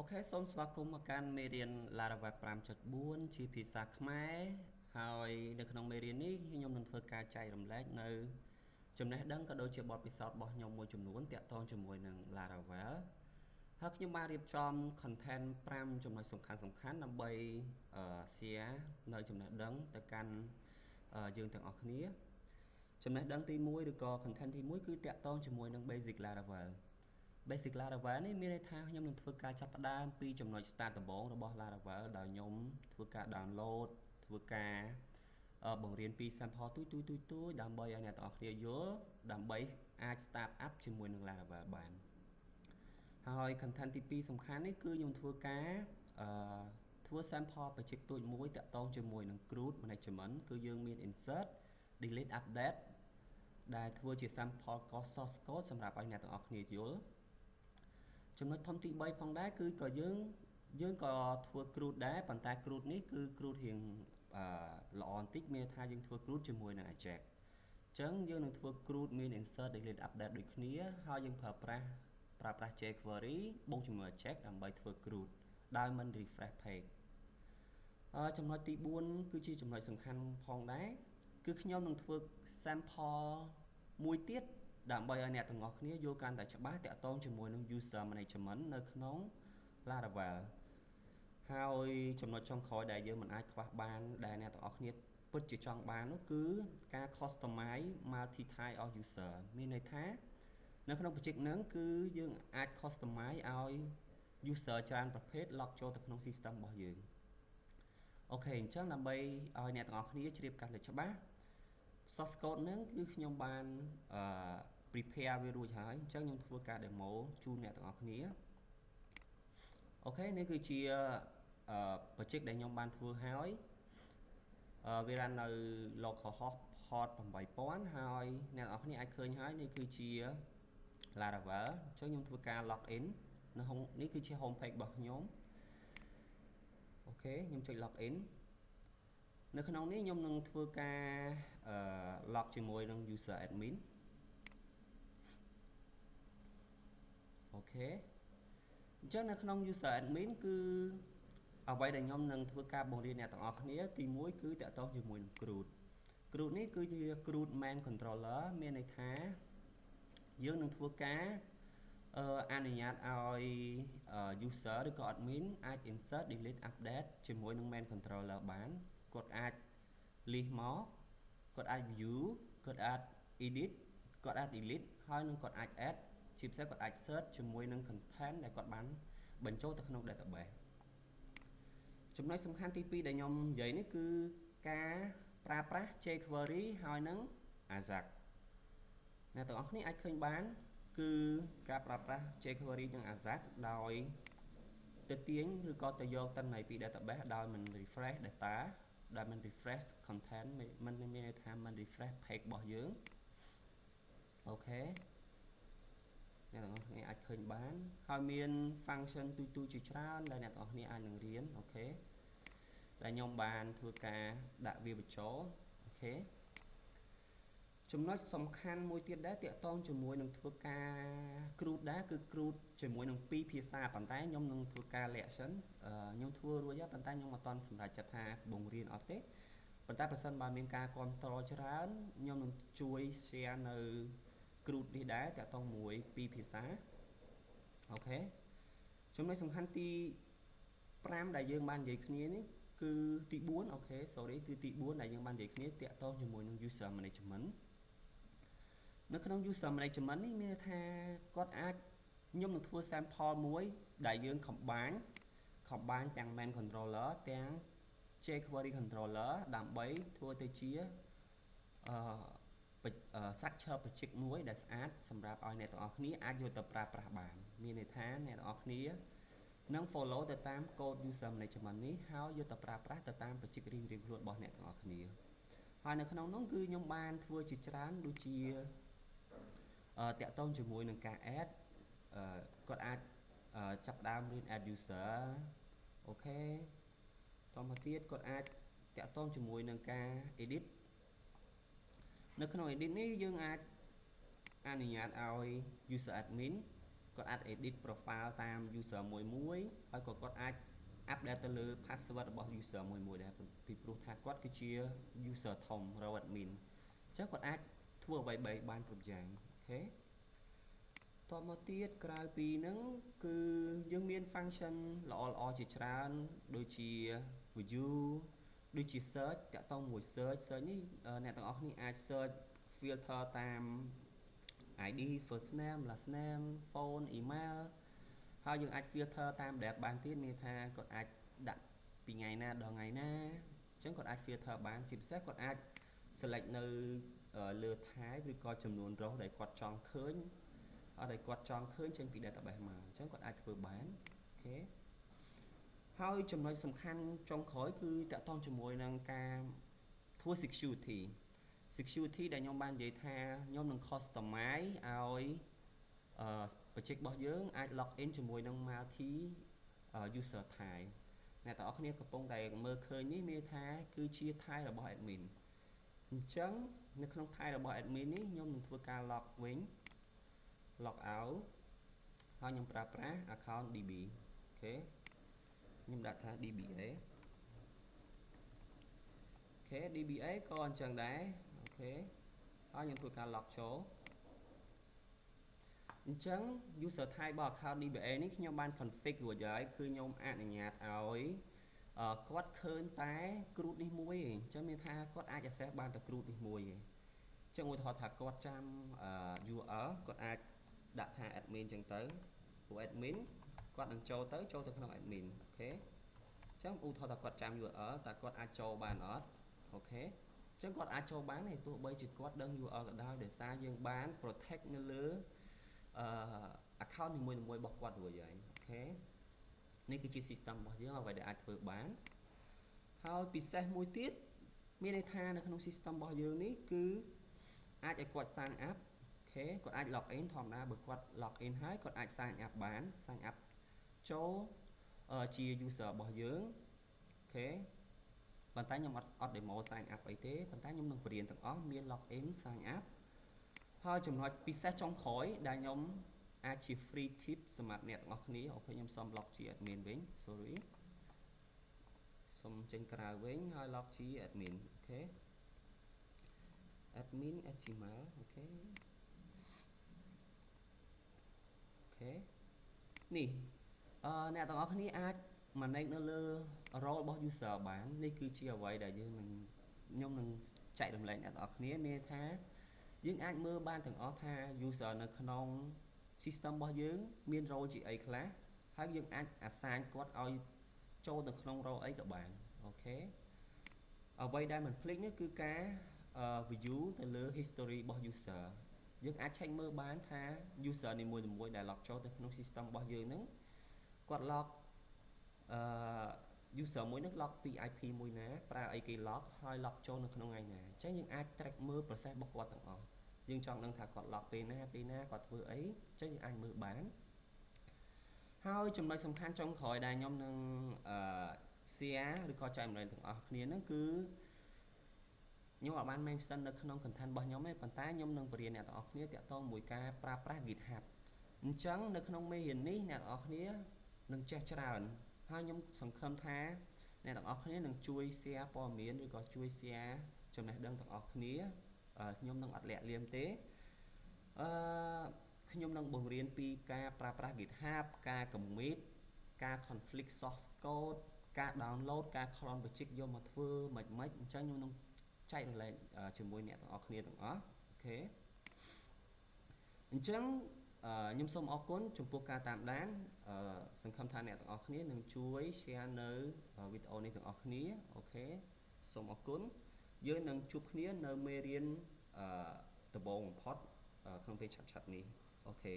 អូខេសូមស្វាគមន៍មកកាន់មេរៀន Laravel 5.4 ជាភាសាខ្មែរហើយនៅក្នុងមេរៀននេះខ្ញុំនឹងធ្វើការចែករំលែកនៅចំណេះដឹងក៏ដូចជាបទពិសោធន៍របស់ខ្ញុំមួយចំនួនទាក់ទងជាមួយនឹង Laravel ហើយខ្ញុំបានរៀបចំ content 5ចំណុចសំខាន់ដើម្បី share នៅចំណេះដឹងទៅកាន់យើងទាំងអស់គ្នាចំណេះដឹងទី1ឬក៏ content ទី1គឺទាក់ទងជាមួយនឹង basic Laravel នេះមានន័យថាខ្ញុំនឹងធ្វើការចាប់ផ្ដើមពីចំណុច start ដំបូងរបស់ Laravel ដោយខ្ញុំធ្វើការ download ធ្វើការបង្រៀនពី sample ទូចដើម្បីឲ្យអ្នកទាំងអស់គ្នាយល់ដើម្បីអាច start up ជាមួយនឹង Laravel បានហើយ content ទី2សំខាន់នេះគឺខ្ញុំធ្វើការធ្វើ sample បច្ចេកទូចមួយតាក់ទងជាមួយនឹង CRUD management គឺយើងមាន insert delete update ដែលធ្វើជា sample source code សម្រាប់ឲ្យអ្នកទាំងអស់គ្នាយល់ចំណុចធំទី3ផងដែរគឺក៏យើងក៏ធ្វើ CRUD ដែរប៉ុន្តែ CRUD នេះគឺ CRUD រៀងល្អបន្តិចមានថាយើងធ្វើ CRUD ជាមួយនឹង Ajax អញ្ចឹងយើងនឹងធ្វើ CRUD មាន insert delete update ដូចគ្នាហើយយើងប្រើប្រាស់ jQuery បូកជាមួយ Ajax ដើម្បីធ្វើ CRUD ដោយមិន refresh page ចំណុចទី4គឺជាចំណុចសំខាន់ផងដែរគឺខ្ញុំនឹងធ្វើ sample មួយទៀតដើម្បីឲ្យអ្នកទាំងអស់គ្នាយល់កាន់តែច្បាស់តាក់ទងជាមួយនឹង user management នៅក្នុង Laravel ហើយចំណុចចុងក្រោយដែលយើងមិនអាចខ្វះបានដែលអ្នកទាំងអស់គ្នាពិតជាចង់បាននោះគឺការ customize multi type of user មានន័យថានៅក្នុង project ហ្នឹងគឺយើងអាច customize ឲ្យ user ច្រើនប្រភេទ log ចូលទៅក្នុង system របស់យើងអូខេអញ្ចឹងដើម្បីឲ្យអ្នកទាំងអស់គ្នាជ្រាបកាន់តែច្បាស់ source code ហ្នឹងគឺខ្ញុំបាន prepare វារួចហើយអញ្ចឹងខ្ញុំធ្វើការ demo ជូនអ្នកទាំងអស់គ្នាអូខេនេះគឺជា project ដែលខ្ញុំបានធ្វើហើយវារ៉ាន់នៅ localhost port 8000ហើយអ្នកទាំងអស់គ្នាអាចឃើញហើយនេះគឺជា Laravel អញ្ចឹងខ្ញុំធ្វើការ log in នៅនេះគឺជា home page របស់ខ្ញុំអូខេខ្ញុំចុច log in នៅក្នុងនេះខ្ញុំនឹងធ្វើការ log ជាមួយនឹង user admin អូខេអញ្ចឹងនៅក្នុង user admin គឺអ្វីដែលខ្ញុំនឹងធ្វើការបង្រៀនអ្នកទាំងអស់គ្នាទី1គឺតាក់ទងជាមួយនឹង CRUD នេះគឺជា CRUD main controller មានន័យថាយើងនឹងធ្វើការអនុញ្ញាតឲ្យ user ឬក៏ admin អាច insert delete update ជាមួយនឹង main controller បានគាត់អាច list មកគាត់អាច view គាត់អាច edit គាត់អាច delete ហើយនឹងគាត់អាច add ជាពិសេសគាត់អាច search ជាមួយនឹង content ដែលគាត់បានបញ្ចូលទៅក្នុង database ចំណុចសំខាន់ទី2ដែលខ្ញុំនិយាយនេះគឺការប្រើប្រាស់ jQuery ហើយនឹង Ajax អ្នកទាំងអស់គ្នាអាចឃើញបានគឺការប្រើប្រាស់ jQuery និង Ajax ដោយទៅទាញឬក៏ទៅយកទិន្នន័យពី database ដោយមិន refresh data ដែលមិន refresh content មិនមានន័យថាមិន refresh page របស់យើងអូខេអ្នកទាំងអស់គ្នាអាចឃើញបានហើយមាន function ទូជាច្រើនដែលអ្នកទាំងអស់គ្នាអាចនឹងរៀនអូខេដែលខ្ញុំបានធ្វើការដាក់វាបញ្ចូលអូខេចំណុចសំខាន់មួយទៀតដែរតាក់ទងជាមួយនឹងធ្វើការ CRUD ដែរគឺ CRUD ជាមួយនឹង2ភាសាប៉ុន្តែខ្ញុំនឹងធ្វើការលាក់សិនខ្ញុំធ្វើរួចហើយប៉ុន្តែខ្ញុំអត់ទាន់សម្រេចចិត្តថាបង្រៀនអត់ទេប៉ុន្តែប្រសិនបើមានការគ្រប់គ្រងច្រើនខ្ញុំនឹងជួយ share នៅ CRUD នេះដែរតាក់ទងមួយ2ភាសាអូខេចំណុចសំខាន់ទី5ដែលយើងបាននិយាយគ្នានេះគឺទី4អូខេ sorry គឺទី4ដែលយើងបាននិយាយគ្នាតាក់ទងជាមួយនឹង user management នៅក្នុង user management នេះមានថាគាត់អាចខ្ញុំនឹងធ្វើ sample មួយដែលយើង combine ទាំង main controller ទាំង jQuery controller ដើម្បីធ្វើទៅជាstructure project មួយដែលស្អាតសម្រាប់ឲ្យអ្នកទាំងអស់គ្នាអាចយកទៅប្រើប្រាស់បានមានន័យថាអ្នកទាំងអស់គ្នានឹង follow ទៅតាម code user management នេះហើយយកទៅប្រើប្រាស់ទៅតាម project រៀងៗខ្លួនរបស់អ្នកទាំងអស់គ្នាហើយនៅក្នុងនោះគឺខ្ញុំបានធ្វើជាច្រើនដូចជាតាក់ទងជាមួយនឹងការ add គាត់អាចចាប់ផ្ដើមរៀន add user អូខេតមកទៀតគាត់អាចតាក់ទងជាមួយនឹងការ edit នៅក្នុង edit នេះយើងអាចអនុញ្ញាតឲ្យ user admin ក៏ គាត់អាច edit profile តាម user មួយហើយគាត់អាច update ទៅលើ password របស់ user មួយដែរពីព្រោះថាគាត់គឺជា user ធំ role admin អញ្ចឹងគាត់អាចធ្វើអ្វីបានគ្រប់យ៉ាងអូខេតមកទៀតក្រៅពីហ្នឹងគឺយើងមាន function ល្អជាច្រើនដូចជា view ដូចជា search តាក់ទងមួយ search នេះអ្នកទាំងអស់គ្នាអាច search filter តាម ID first name last name phone email ហើយយើងអាច filter តាម date បានទៀតមានថាគាត់អាចដាក់ពីថ្ងៃណាដល់ថ្ងៃណាអញ្ចឹងគាត់អាច filter បានជាពិសេសគាត់អាច select នៅលើថែឬក៏ចំនួន row ដែលគាត់ចង់ឃើញអត់ដែលគាត់ចង់ឃើញចេញពី database មកអញ្ចឹងគាត់អាចធ្វើបានអូខេហើយចំណុចសំខាន់ចុងក្រោយគឺតាក់ទងជាមួយនឹងការធ្វើ security ដែលខ្ញុំបាននិយាយថាខ្ញុំនឹង customize ឲ្យproject របស់យើងអាច log in ជាមួយនឹង multi user tile អ្នកទាំងអស់គ្នាកំពុងតែមើលឃើញនេះមានថាគឺជា tile របស់ admin អញ្ចឹងនៅក្នុង tile របស់ admin នេះខ្ញុំនឹងធ្វើការ log វិញ log out ហើយខ្ញុំប្រើប្រាស់ account DB អូខេខ្ញុំដាក់ថា DBA អូខេ DBA ក៏អញ្ចឹងដែរអូខេហើយខ្ញុំធ្វើការ log ចូលអញ្ចឹង user type របស់ account DBA នេះខ្ញុំបាន config រួចហើយគឺខ្ញុំអនុញ្ញាតឲ្យគាត់ឃើញតែ group នេះមួយឯងអញ្ចឹងមានថាគាត់អាច access បានតែ group នេះមួយឯងអញ្ចឹងឧទាហរណ៍ថាគាត់ចាំ URL គាត់អាចដាក់ថា admin អញ្ចឹងទៅព្រោះ admin គាត់នឹងចូលទៅក្នុង admin អូខេអញ្ចឹងឧទាហរណ៍ថាគាត់ចាំ URL តើគាត់អាចចូលបានអត់អូខេអញ្ចឹងគាត់អាចចូលបានទេទោះបីជាគាត់ដឹង URL ក៏ដោយសារយើងបាន protect នៅលើaccount នីមួយៗរបស់គាត់រួចហើយអូខេនេះគឺជា system របស់យើងអ្វីដែលអាចធ្វើបានហើយពិសេសមួយទៀតមានន័យថានៅក្នុង system របស់យើងនេះគឺអាចឲ្យគាត់ sign up អូខេគាត់អាច log in ធម្មតាបើគាត់ log in ហើយគាត់អាច sign up បាន sign up ចូលជា user របស់យើងអូខេប៉ុន្តែខ្ញុំអត់ demo sign up អីទេប៉ុន្តែខ្ញុំនឹងបរៀនទាំងអស់មាន log in sign up ហើយចំណុចពិសេសចុងក្រោយដែលខ្ញុំអាចជា free tip សម្រាប់អ្នកទាំងអស់គ្នាអូខេខ្ញុំសូម log ជា admin វិញ sorry សូមចេញក្រៅវិញហើយ log ជា admin អូខេ admin@gmail អូខេនេះអ្នកទាំងអស់គ្នាអាច manage នៅលើ role របស់ user បាននេះគឺជាអ្វីដែលខ្ញុំនឹងចែករំលែកអ្នកទាំងអស់គ្នាមានថាយើងអាចមើលបានទាំងអស់ថា user នៅក្នុង system របស់យើងមាន role ជាអីខ្លះហើយយើងអាច assign គាត់ឲ្យចូលទៅក្នុង role អីក៏បានអូខេអ្វីដែលមិនភ្លេចនោះគឺការ view ទៅលើ history របស់ user យើងអាច check មើលបានថា user នីមួយៗដែល log ចូលទៅក្នុង system របស់យើងហ្នឹងគាត់ log user មួយហ្នឹង log ពី IP មួយណាប្រើអីគេ log ហើយ log ចូលនៅក្នុងថ្ងៃណាអញ្ចឹងយើងអាច track មើល process របស់គាត់ទាំងអស់យើងចង់ដឹងថាគាត់ log ពេលណាគាត់ធ្វើអីអញ្ចឹងយើងអាចមើលបានហើយចំណុចសំខាន់ចុងក្រោយដែលខ្ញុំនឹងshare ឬក៏ចែករំលែកទាំងអស់គ្នាហ្នឹងគឺខ្ញុំអត់បាន mention នៅក្នុង content របស់ខ្ញុំទេប៉ុន្តែខ្ញុំនឹងបរៀនអ្នកទាំងអស់គ្នាតាក់ទងមួយការប្រើប្រាស់ GitHub អញ្ចឹងនៅក្នុងមេរៀននេះអ្នកទាំងអស់គ្នានឹងចេះច្រើនហើយខ្ញុំសង្ឃឹមថាអ្នកទាំងអស់គ្នានឹងជួយ share ព័ត៌មានឬក៏ជួយ share ចំណេះដឹងទាំងអស់គ្នាខ្ញុំនឹងអត់លាក់លៀមទេខ្ញុំនឹងបង្រៀនពីការប្រើប្រាស់ GitHub ការ commit ការ conflict source code ការ download ការ clone project យកមកធ្វើមិនអញ្ចឹងខ្ញុំនឹងចែករំលែកជាមួយអ្នកទាំងអស់គ្នាទាំងអស់អូខេអញ្ចឹងខ្ញុំសូមអរគុណចំពោះការតាមដានសង្ឃឹមថាអ្នកទាំងអស់គ្នានឹងជួយ share នៅវីដេអូនេះទាំងអស់គ្នាអូខេសូមអរគុណយើងនឹងជួបគ្នានៅមេរៀនដំបូងបំផុតក្នុងពេលឆាប់ៗនេះអូខេ